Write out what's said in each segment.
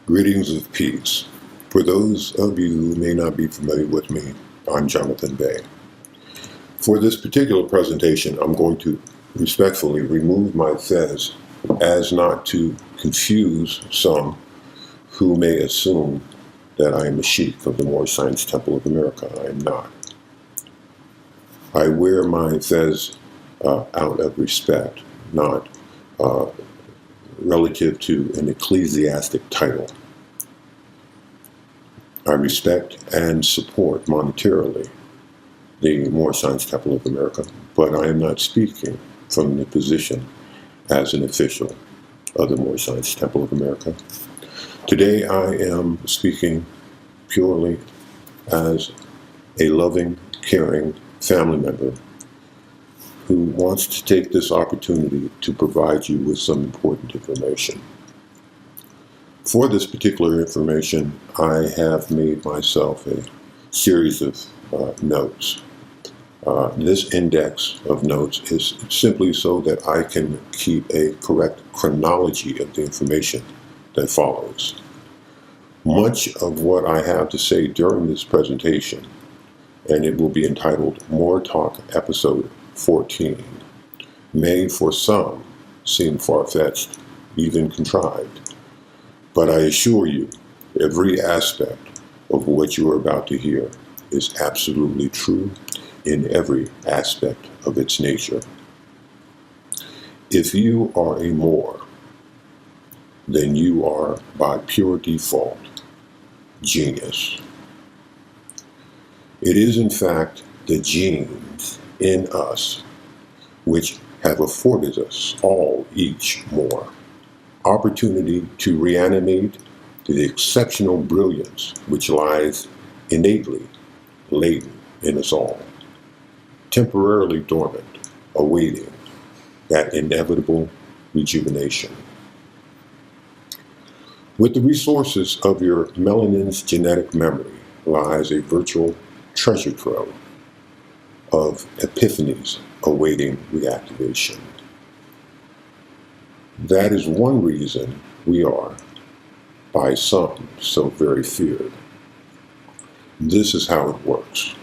Greetings of peace. For those of you who may not be familiar with me, I'm Jonathan Bay. For this particular presentation, I'm going to respectfully remove my fez as not to confuse some who may assume that I am a sheikh of the Moorish Science Temple of America. I am not. I wear my fez out of respect, not relative to an ecclesiastic title. I respect and support monetarily the Moorish Science Temple of America, but I am not speaking from the position as an official of the Moorish Science Temple of America. Today I am speaking purely as a loving, caring family member who wants to take this opportunity to provide you with some important information. For this particular information, I have made myself a series of notes. This index of notes is simply so that I can keep a correct chronology of the information that follows. Much of what I have to say during this presentation, and it will be entitled MoorTalk Episode14, may for some seem far-fetched, even contrived. But I assure you, every aspect of what you are about to hear is absolutely true in every aspect of its nature. If you are a Moor, then you are by pure default genius. It is in fact the genes in us which have afforded us all, each Moor, opportunity to reanimate the exceptional brilliance which lies innately latent in us all, temporarily dormant, awaiting that inevitable rejuvenation. With the resources of your melanin's genetic memory lies a virtual treasure trove of epiphanies awaiting reactivation. That is one reason we are, by some, so very feared. This is how it works.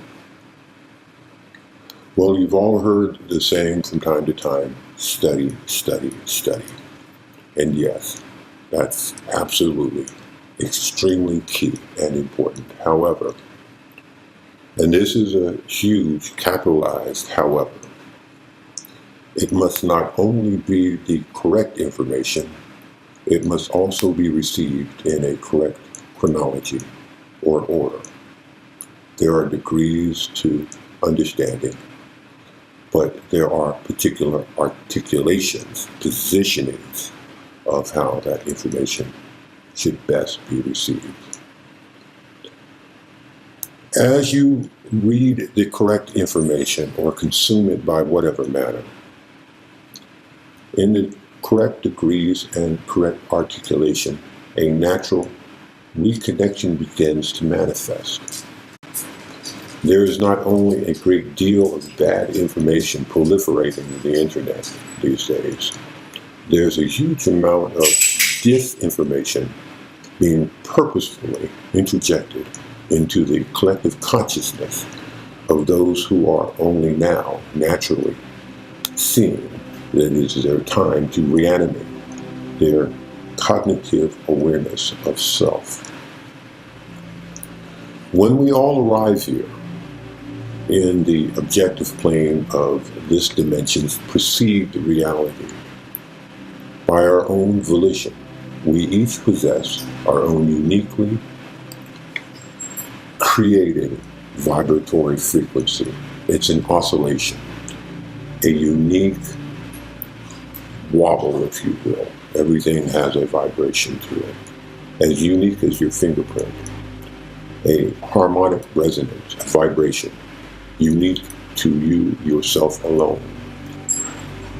Well, you've all heard the saying from time to time, study, study, study. And yes, that's absolutely extremely key and important. However, and this is a huge capitalized however, it must not only be the correct information, it must also be received in a correct chronology or order. There are degrees to understanding, but there are particular articulations, positionings of how that information should best be received. As you read the correct information or consume it by whatever manner, in the correct degrees and correct articulation, a natural reconnection begins to manifest. There is not only a great deal of bad information proliferating in the internet these days, there's a huge amount of disinformation being purposefully interjected into the collective consciousness of those who are only now naturally seeing that it is their time to reanimate their cognitive awareness of self. When we all arrive here in the objective plane of this dimension's perceived reality, by our own volition, we each possess our own uniquely created vibratory frequency. It's an oscillation, a unique wobble, if you will. Everything has a vibration to it, as unique as your fingerprint. A harmonic resonance, a vibration, unique to you yourself alone.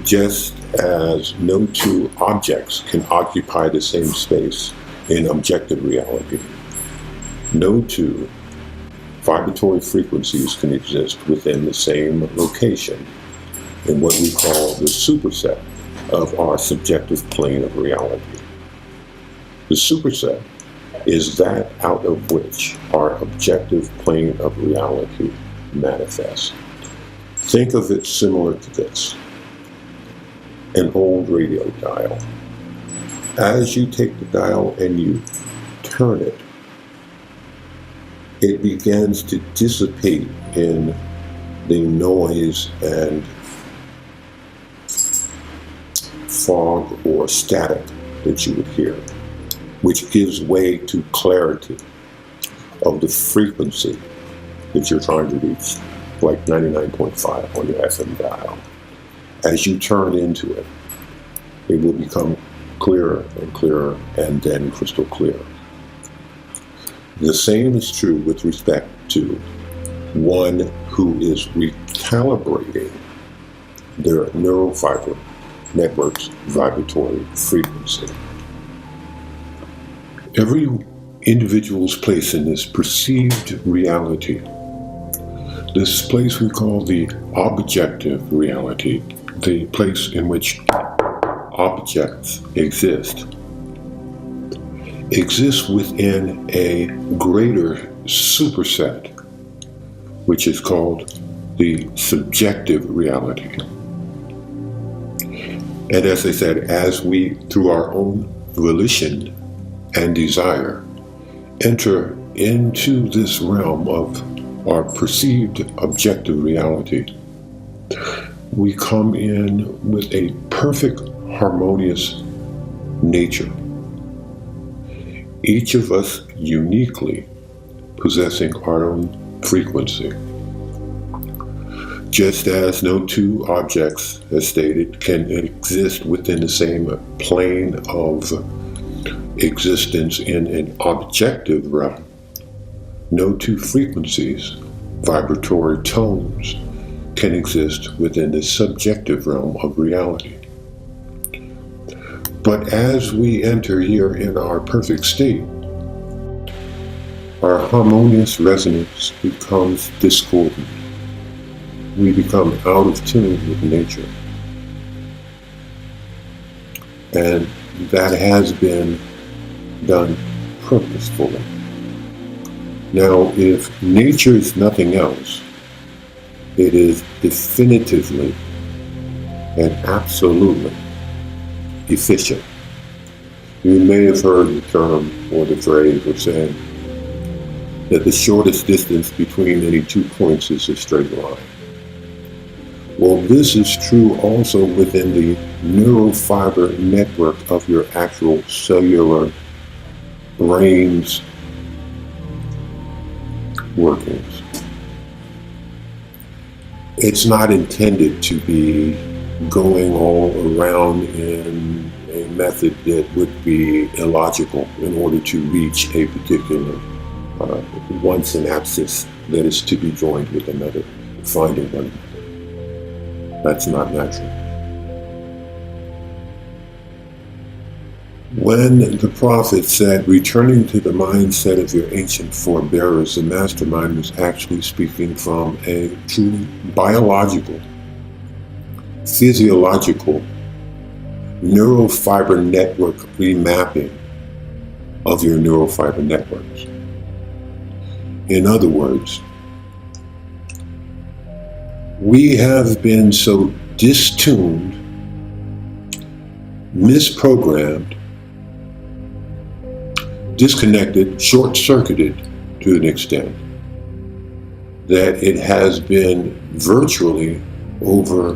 Just as no two objects can occupy the same space in objective reality, no two vibratory frequencies can exist within the same location in what we call the superset of our subjective plane of reality. The superset is that out of which our objective plane of reality manifests. Think of it similar to this: an old radio dial. As you take the dial and you turn it, it begins to dissipate in the noise and fog or static that you would hear, which gives way to clarity of the frequency that you're trying to reach, like 99.5 on your FM dial. As you turn into it, it will become clearer and clearer, and then crystal clear. The same is true with respect to one who is recalibrating their neural fiber network's vibratory frequency. Every individual's place in this perceived reality, this place we call the objective reality, the place in which objects exist, exists within a greater superset, which is called the subjective reality. And as I said, as we, through our own volition and desire, enter into this realm of our perceived objective reality, we come in with a perfect, harmonious nature. Each of us uniquely possessing our own frequency. Just as no two objects, as stated, can exist within the same plane of existence in an objective realm, no two frequencies, vibratory tones, can exist within the subjective realm of reality. But as we enter here in our perfect state, our harmonious resonance becomes discordant. We become out of tune with nature. And that has been done purposefully. Now, if nature is nothing else, it is definitively and absolutely efficient. You may have heard the term or the phrase of saying that the shortest distance between any 2 points is a straight line. Well, this is true also within the neural fiber network of your actual cellular brain's workings. It's not intended to be going all around in a method that would be illogical in order to reach a particular one synapsis that is to be joined with another, finding one. That's not natural. When the prophet said, returning to the mindset of your ancient forebearers, the mastermind was actually speaking from a truly biological, physiological, neural fiber network remapping of your neural fiber networks. In other words, we have been so distuned, misprogrammed, disconnected, short-circuited to an extent, that it has been virtually over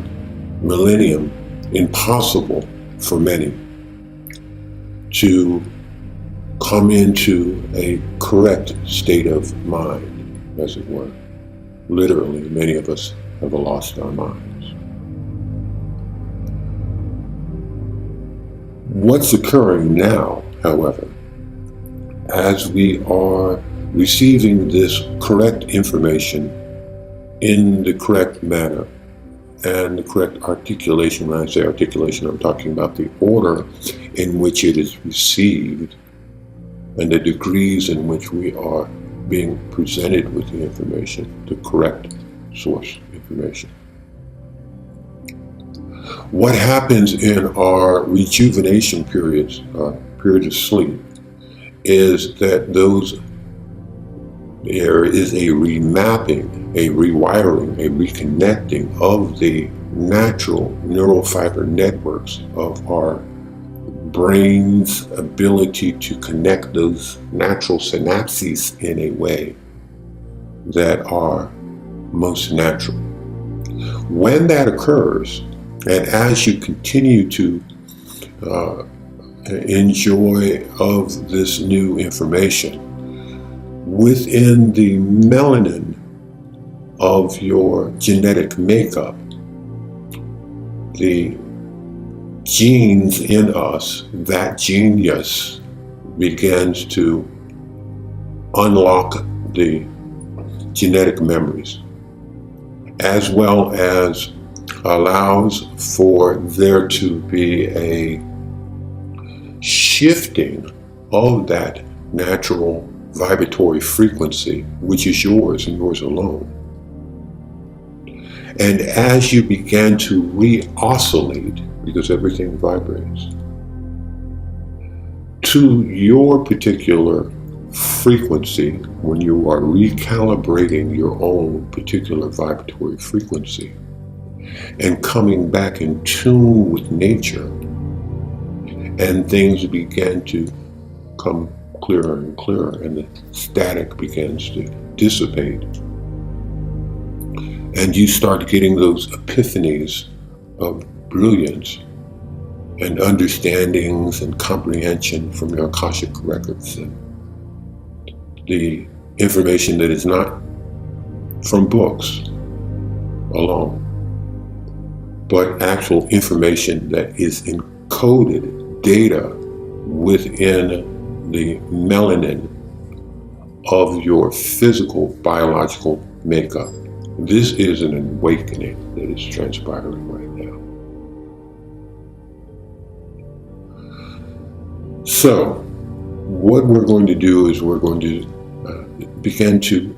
millennium impossible for many to come into a correct state of mind, as it were. Literally, many of us have lost our minds. What's occurring now, however, as we are receiving this correct information in the correct manner and the correct articulation, when I say articulation, I'm talking about the order in which it is received and the degrees in which we are being presented with the information, the correct source information. What happens in our rejuvenation periods, periods of sleep, is that there is a remapping, a rewiring, a reconnecting of the natural neural fiber networks of our brain's ability to connect those natural synapses in a way that are most natural. When that occurs, and as you continue to enjoy of this new information, within the melanin of your genetic makeup, the genes in us, that genius begins to unlock the genetic memories, as well as allows for there to be a shifting of that natural vibratory frequency, which is yours and yours alone. And as you begin to re-oscillate, because everything vibrates, to your particular frequency, when you are recalibrating your own particular vibratory frequency and coming back in tune with nature, and things begin to come clearer and clearer, and the static begins to dissipate, and you start getting those epiphanies of brilliance and understandings and comprehension from your Akashic records, and the information that is not from books alone, but actual information that is encoded data within the melanin of your physical biological makeup. This is an awakening that is transpiring right now. So, what we're going to do is we're going to begin to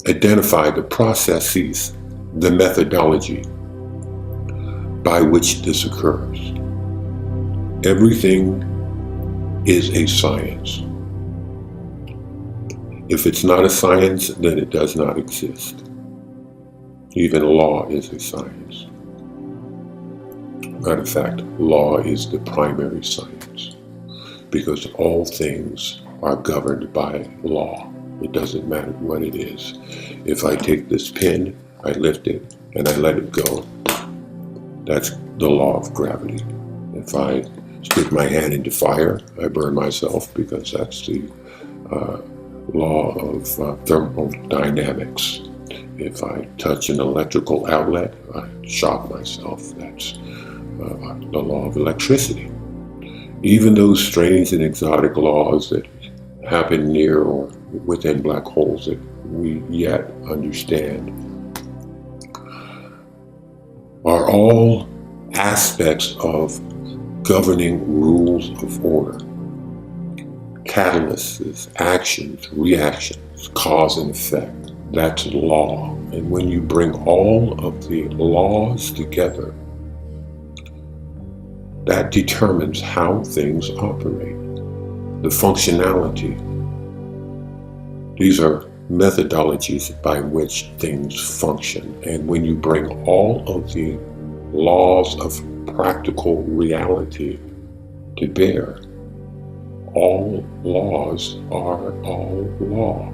identify the processes, the methodology by which this occurs. Everything is a science. If it's not a science, then it does not exist. Even law is a science. Matter of fact, law is the primary science, because all things are governed by law. It doesn't matter what it is. If I take this pin, I lift it, and I let it go, that's the law of gravity. If I stick my hand into fire, I burn myself, because that's the law of thermodynamics. If I touch an electrical outlet, I shock myself. That's the law of electricity. Even those strange and exotic laws that happen near or within black holes that we yet understand are all aspects of governing rules of order. Catalysts, actions, reactions, cause and effect. That's law. And when you bring all of the laws together, that determines how things operate. The functionality. These are methodologies by which things function. And when you bring all of the laws of practical reality to bear, all laws are all law.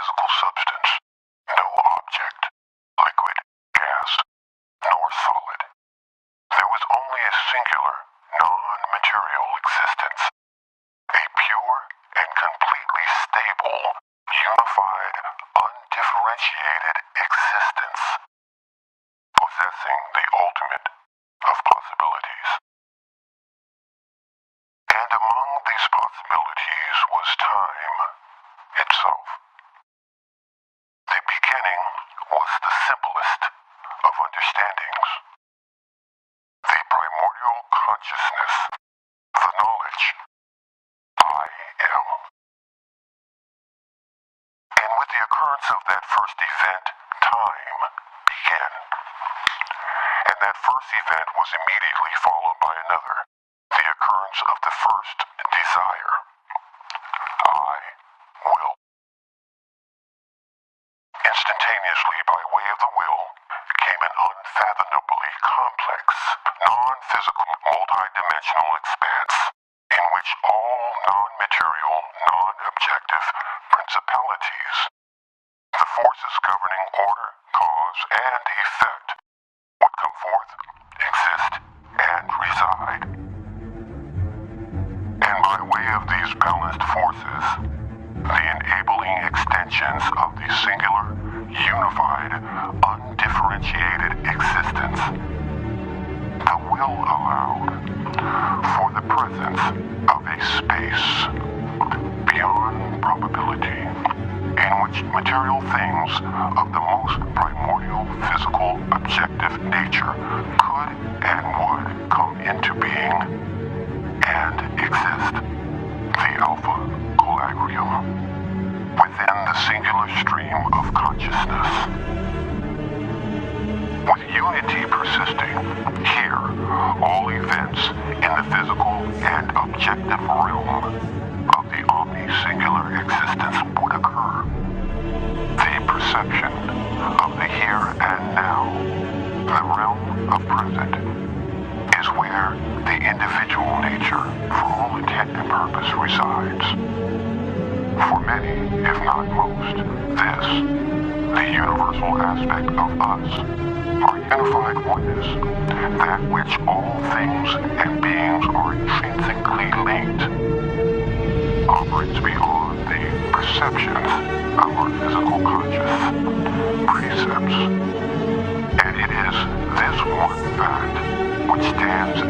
physical substance, no object, liquid, gas, nor solid. There was only a singular, non-material existence, a pure and completely stable, unified, undifferentiated existence, possessing the ultimate of possibilities. And among these possibilities was time itself. The beginning was the simplest of understandings. The primordial consciousness, the knowledge, I am. And with the occurrence of that first event, time began. And that first event was immediately followed by another, the occurrence of the first desire. I will. Instantaneously, by way of the will, came an unfathomably complex, non-physical, multi-dimensional expanse in which all non-material, non-objective principalities, the forces governing order, cause, and effect, would come forth, exist, and reside. And by way of these balanced forces, the enabling extensions of the singular, unified, undifferentiated existence, the will allowed for the presence of a space beyond probability in which material things of the most primordial physical objective nature could and would come into being and exist, the alpha colagrium, within the singular stream of consciousness. With unity persisting, here, all events in the physical and objective realm of the omni-singular existence would occur. The perception of the here and now, the realm of present, is where the individual nature, for all intent and purpose, resides. For many, if not most, this, the universal aspect of us, our unified oneness, that which all things and beings are intrinsically linked, operates beyond the perceptions of our physical conscious precepts. And it is this one fact which stands